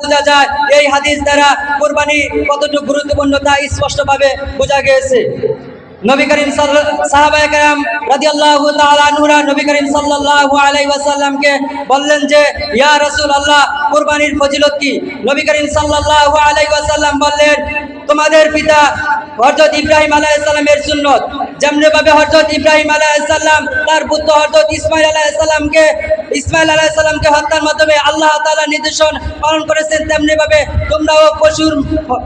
বোঝা যায় এই হাদিস দ্বারা কুরবানি কতটুকু গুরুত্বপূর্ণ তা স্পষ্টভাবে বোঝা গিয়েছে। নবী করিম সাহাবায়ে কেরাম রাদিয়াল্লাহু তাআলা আনহুরা নবী করিম সাল্লাল্লাহু আলাইহি ওয়াসাল্লামকে বললেন যে ইয়া রাসূলুল্লাহ কুরবানির ফজিলত কি? নবী করিম সাল্লাল্লাহু আলাইহি ওয়াসাল্লাম বললেন তোমাদের পিতা হযরত ইব্রাহিম আলাইহিস সালামের সুন্নাত যেমনি ভাবে হযরত ইব্রাহিম আলাইহিস সালাম তার পুত্র হযরত ইসমাঈল আলাইহিস সালামকে হত্যার মাধ্যমে আল্লাহ তাআলা নির্দেশন পালন করেছেন, তেমনি ভাবে তোমরাও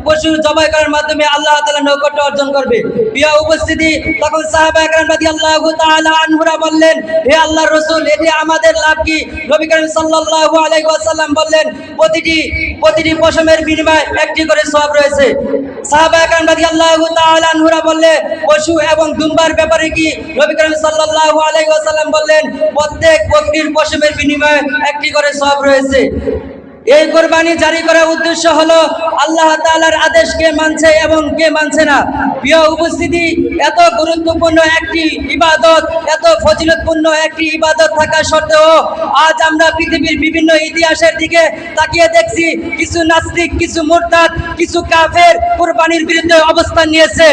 পশু জবাই করার মাধ্যমে আল্লাহ তাআলা নৈকট্য অর্জন করবে। প্রিয় উপস্থিতি, তখন সাহাবায়ে কেরাম রাদিয়াল্লাহু তাআলা আনহুরা বললেন হে আল্লাহর রাসূল এতে আমাদের লাভ কি? নবী করিম সাল্লাল্লাহু আলাইহি ওয়াসাল্লাম বললেন প্রতিটি পশমের বিনিময়ে একটি করে সওয়াব রয়েছে। সাহাবায়ে কেরাম রাদিয়াল্লাহু তাআলা আনহুরা বললেন পশু এবং দুম্বার ব্যাপারে কি? নবী করিম সাল্লাল্লাহু আলাইহি ওয়াসাল্লাম বললেন প্রত্যেক বকরির পশমের বিনিময়ে একটি করে সওয়াব রয়েছে। এই কুরবানি জারি করার উদ্দেশ্য হলো আল্লাহ তাআলার আদেশ কে মানছে এবং কে মানছে না। প্রিয় উপস্থিতি, এত গুরুত্বপূর্ণ একটি ইবাদত, এত ফজিলতপূর্ণ একটি ইবাদত থাকা সত্ত্বেও আজ আমরা পৃথিবীর বিভিন্ন ইতিহাসের দিকে তাকিয়ে দেখছি কিছু নাস্তিক, কিছু মুরতাদ, কিছু কাফের কুরবানির বিরুদ্ধে অবস্থান নিয়েছে।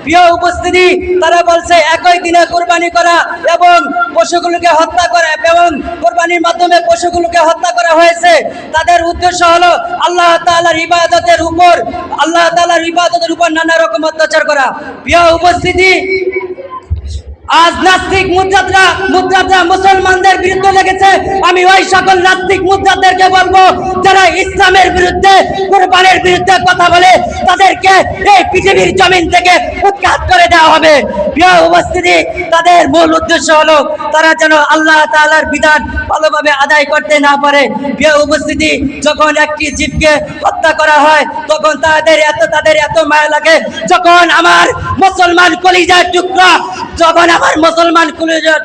প্রিয় উপস্থিতি, তারা বলছে একই দিনে কুরবানি করা এবং পশুগুলোকে হত্যা করা এবং কুরবানির মাধ্যমে পশুগুলোকে হত্যা করা হয়েছে, তাদের উদ্দেশ্য হলো আল্লাহ তাআলার ইবাদতের উপর নানা রকম অত্যাচার করা। প্রিয় উপস্থিতি, আজ নাস্তিক মুদ্রাদরা মুসলমানদের বিরুদ্ধে লেগেছে। আমি ওই সকল নাস্তিক মুদ্রাদদেরকে বলবো যারা ইসলামের বিরুদ্ধে, কুরবানির বিরুদ্ধে কথা বলে তাদেরকে এই পৃথিবীর জমিন থেকে উৎখাত করে দেওয়া হবে। প্রিয় উপস্থিতি, তাদের মূল উদ্দেশ্য হলো তারা যেন আল্লাহ তাআলার বিধান ভালোভাবে আদায় করতে না পারে। প্রিয় উপস্থিতি, যখন একটি জীবকে হত্যা করা হয় তখন তাদের এত মায়া লাগে। যখন আমার মুসলমান কলিজার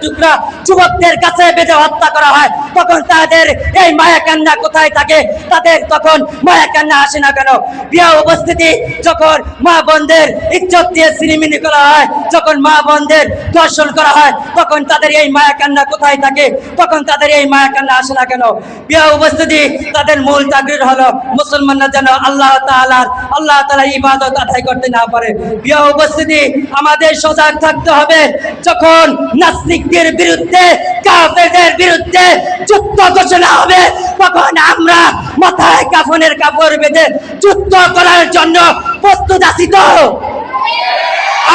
টুকরা যুবকদের কাছে বেঁধে হত্যা করা হয় তখন তাদের এই মায়া কান্না কোথায় থাকে? তাদের তখন মায়া কান্না আসে না কেন? প্রিয় উপস্থিতি, যখন মা বোনদের ইজ্জত দিয়ে ছিনিমিনি করা হয়, যখন মা বোনদের ধর্ষণ করা হয় তখন তাদের এই মায়া কান্না কোথায় থাকে? তখন তাদের এই মায়া কান্না আসে না কেন? প্রিয় উপস্থিতি, তাদের মূল তাগরির হলো মুসলমানরা যেন আল্লাহ তাআলার ইবাদত আদায় করতে না পারে। প্রিয় উপস্থিতি, আমাদের সজাগ থাকতে হবে। যখন নাস্তিকদের বিরুদ্ধে, কাফেরদের বিরুদ্ধে যুদ্ধ ঘোষণা হবে তখন আমরা মাথায় কাফনের কাপড় বেঁধে যুদ্ধ করার জন্য প্রস্তুত আছি তো?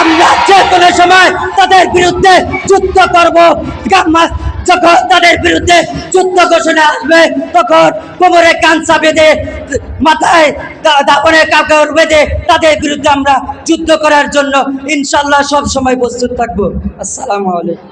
আমরা যে কোনো সময় তাদের বিরুদ্ধে যুদ্ধ করব। যখন তাদের বিরুদ্ধে যুদ্ধ ঘোষণা আসবে তখন কোমরে কাঞ্চা বেঁধে, মাথায় দাফনের কাপড় বেঁধে তাদের বিরুদ্ধে আমরা যুদ্ধ করার জন্য ইনশাআল্লাহ সব সময় প্রস্তুত থাকবো। আসসালামু আলাইকুম।